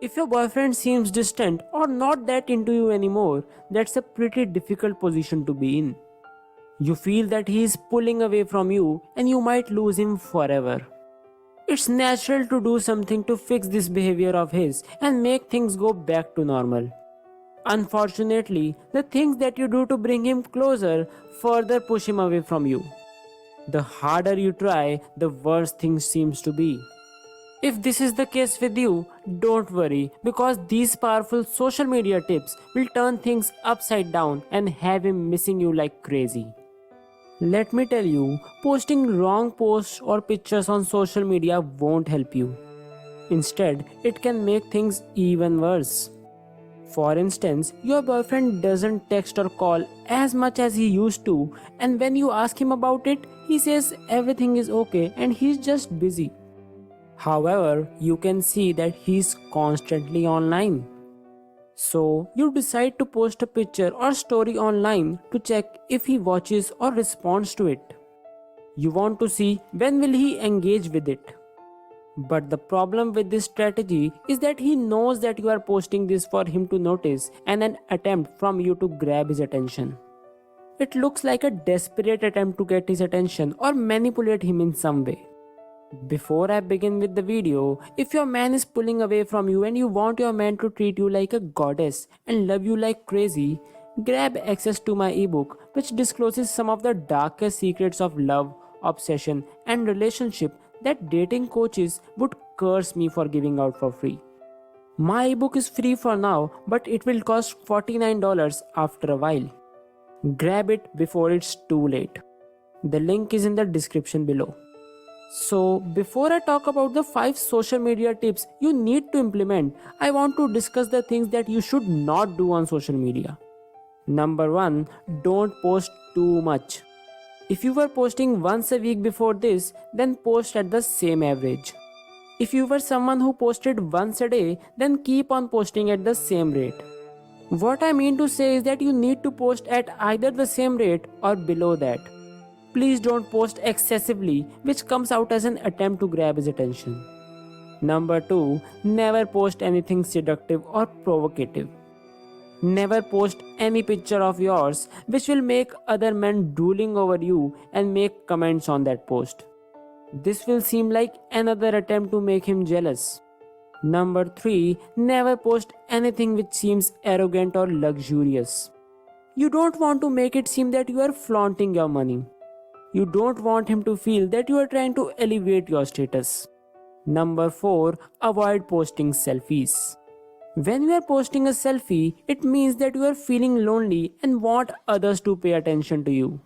If your boyfriend seems distant or not that into you anymore, that's a pretty difficult position to be in. You feel that he is pulling away from you and you might lose him forever. It's natural to do something to fix this behavior of his and make things go back to normal. Unfortunately, the things that you do to bring him closer further push him away from you. The harder you try, the worse things seems to be. If this is the case with you, don't worry because these powerful social media tips will turn things upside down and have him missing you like crazy. Let me tell you, posting wrong posts or pictures on social media won't help you. Instead, it can make things even worse. For instance, your boyfriend doesn't text or call as much as he used to, and when you ask him about it, he says everything is okay and he's just busy. However, you can see that he's constantly online. So, you decide to post a picture or story online to check if he watches or responds to it. You want to see when will he engage with it. But the problem with this strategy is that he knows that you are posting this for him to notice and an attempt from you to grab his attention. It looks like a desperate attempt to get his attention or manipulate him in some way. Before I begin with the video, if your man is pulling away from you and you want your man to treat you like a goddess and love you like crazy, grab access to my ebook which discloses some of the darkest secrets of love, obsession and relationship that dating coaches would curse me for giving out for free. My ebook is free for now, but it will cost $49 after a while. Grab it before it's too late. The link is in the description below. So, before I talk about the 5 social media tips you need to implement, I want to discuss the things that you should not do on social media. Number 1, don't post too much. If you were posting once a week before this, then post at the same average. If you were someone who posted once a day, then keep on posting at the same rate. What I mean to say is that you need to post at either the same rate or below that. Please don't post excessively, which comes out as an attempt to grab his attention. Number 2, never post anything seductive or provocative. Never post any picture of yours which will make other men drooling over you and make comments on that post. This will seem like another attempt to make him jealous. Number 3, never post anything which seems arrogant or luxurious. You don't want to make it seem that you are flaunting your money. You don't want him to feel that you are trying to elevate your status. Number 4, avoid posting selfies. When you are posting a selfie, it means that you are feeling lonely and want others to pay attention to you.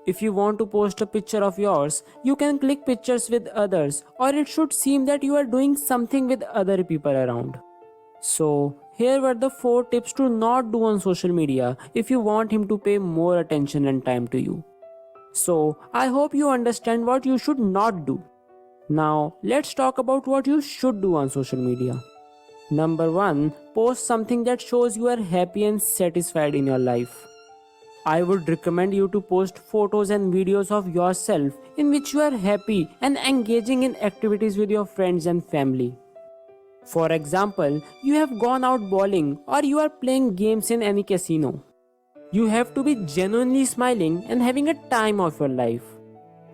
If you want to post a picture of yours, you can click pictures with others, or it should seem that you are doing something with other people around. So, here were the 4 tips to not do on social media if you want him to pay more attention and time to you. So, I hope you understand what you should not do. Now, let's talk about what you should do on social media. Number 1, post something that shows you are happy and satisfied in your life. I would recommend you to post photos and videos of yourself in which you are happy and engaging in activities with your friends and family. For example, you have gone out bowling or you are playing games in any casino. You have to be genuinely smiling and having a time of your life.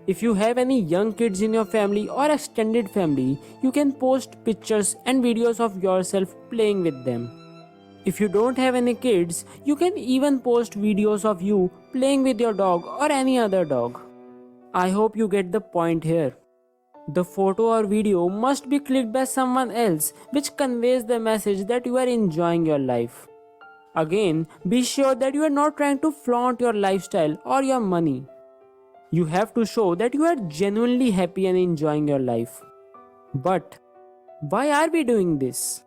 If you have any young kids in your family or extended family, you can post pictures and videos of yourself playing with them. If you don't have any kids, you can even post videos of you playing with your dog or any other dog. I hope you get the point here. The photo or video must be clicked by someone else, which conveys the message that you are enjoying your life. Again, be sure that you are not trying to flaunt your lifestyle or your money. You have to show that you are genuinely happy and enjoying your life. But why are we doing this?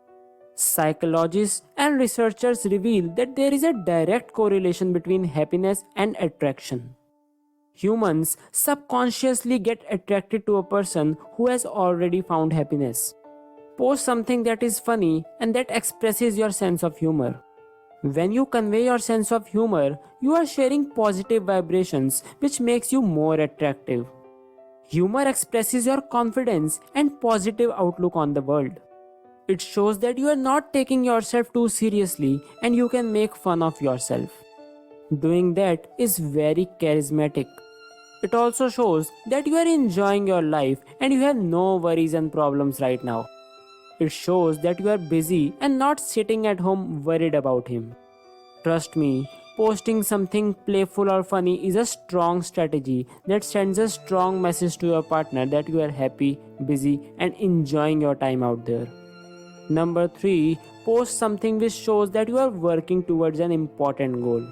Psychologists and researchers reveal that there is a direct correlation between happiness and attraction. Humans subconsciously get attracted to a person who has already found happiness. Post something that is funny and that expresses your sense of humor. When you convey your sense of humor, you are sharing positive vibrations which makes you more attractive. Humor expresses your confidence and positive outlook on the world. It shows that you are not taking yourself too seriously and you can make fun of yourself. Doing that is very charismatic. It also shows that you are enjoying your life and you have no worries and problems right now. It shows that you are busy and not sitting at home worried about him. Trust me, posting something playful or funny is a strong strategy that sends a strong message to your partner that you are happy, busy, and enjoying your time out there. Number 3, post something which shows that you are working towards an important goal.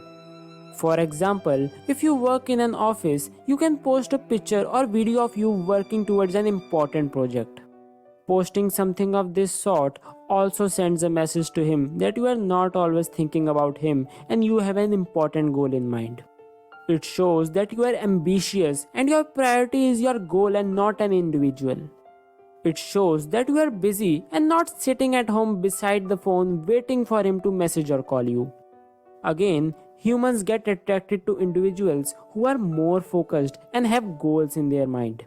For example, if you work in an office, you can post a picture or video of you working towards an important project. Posting something of this sort also sends a message to him that you are not always thinking about him and you have an important goal in mind. It shows that you are ambitious and your priority is your goal and not an individual. It shows that you are busy and not sitting at home beside the phone waiting for him to message or call you. Again, humans get attracted to individuals who are more focused and have goals in their mind.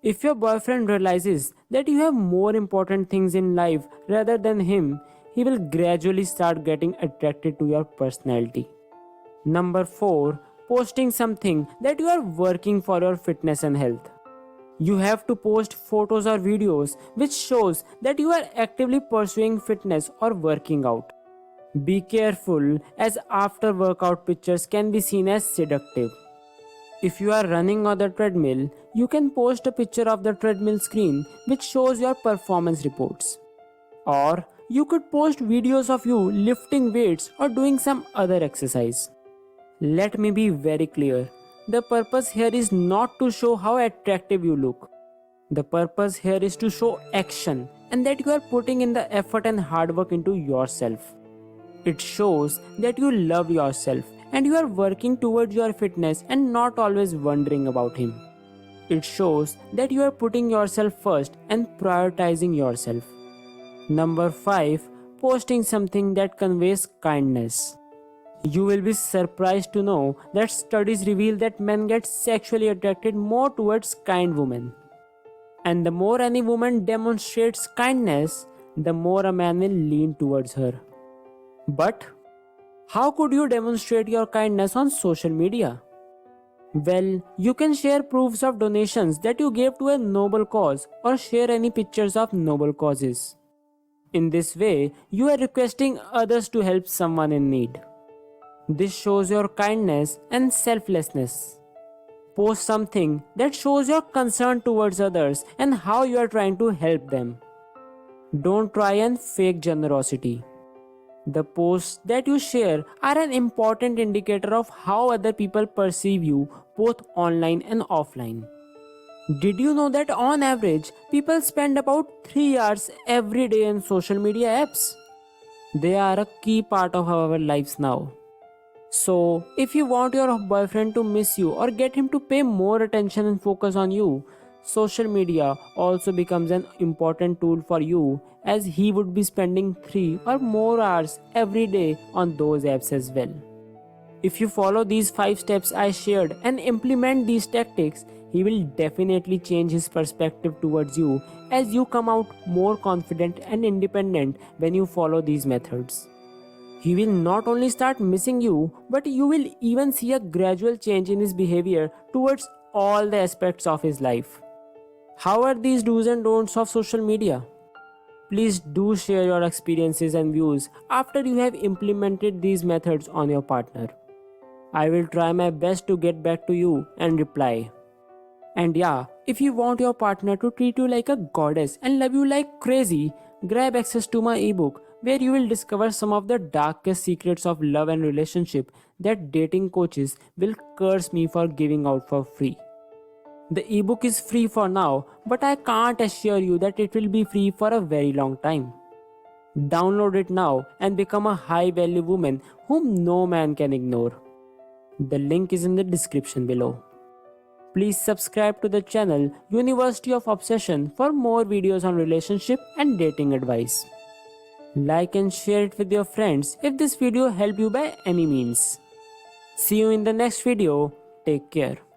If your boyfriend realizes that you have more important things in life rather than him, he will gradually start getting attracted to your personality. Number 4, posting something that you are working for your fitness and health. You have to post photos or videos which shows that you are actively pursuing fitness or working out. Be careful as after workout pictures can be seen as seductive. If you are running on the treadmill, you can post a picture of the treadmill screen which shows your performance reports. Or you could post videos of you lifting weights or doing some other exercise. Let me be very clear. The purpose here is not to show how attractive you look. The purpose here is to show action and that you are putting in the effort and hard work into yourself. It shows that you love yourself and you are working towards your fitness and not always wondering about him. It shows that you are putting yourself first and prioritizing yourself. Number 5, posting something that conveys kindness. You will be surprised to know that studies reveal that men get sexually attracted more towards kind women. And the more any woman demonstrates kindness, the more a man will lean towards her. But how could you demonstrate your kindness on social media? Well, you can share proofs of donations that you gave to a noble cause or share any pictures of noble causes. In this way, you are requesting others to help someone in need. This shows your kindness and selflessness. Post something that shows your concern towards others and how you are trying to help them. Don't try and fake generosity. The posts that you share are an important indicator of how other people perceive you both online and offline. Did you know that on average, people spend about 3 hours every day in social media apps? They are a key part of our lives now. So, if you want your boyfriend to miss you or get him to pay more attention and focus on you, social media also becomes an important tool for you as he would be spending 3 or more hours every day on those apps as well. If you follow these 5 steps I shared and implement these tactics, he will definitely change his perspective towards you as you come out more confident and independent when you follow these methods. He will not only start missing you, but you will even see a gradual change in his behavior towards all the aspects of his life. How are these do's and don'ts of social media? Please do share your experiences and views after you have implemented these methods on your partner. I will try my best to get back to you and reply. And yeah, if you want your partner to treat you like a goddess and love you like crazy, grab access to my ebook where you will discover some of the darkest secrets of love and relationship that dating coaches will curse me for giving out for free. The ebook is free for now, but I can't assure you that it will be free for a very long time. Download it now and become a high value woman whom no man can ignore. The link is in the description below. Please subscribe to the channel University of Obsession for more videos on relationship and dating advice. Like and share it with your friends if this video helped you by any means. See you in the next video. Take care.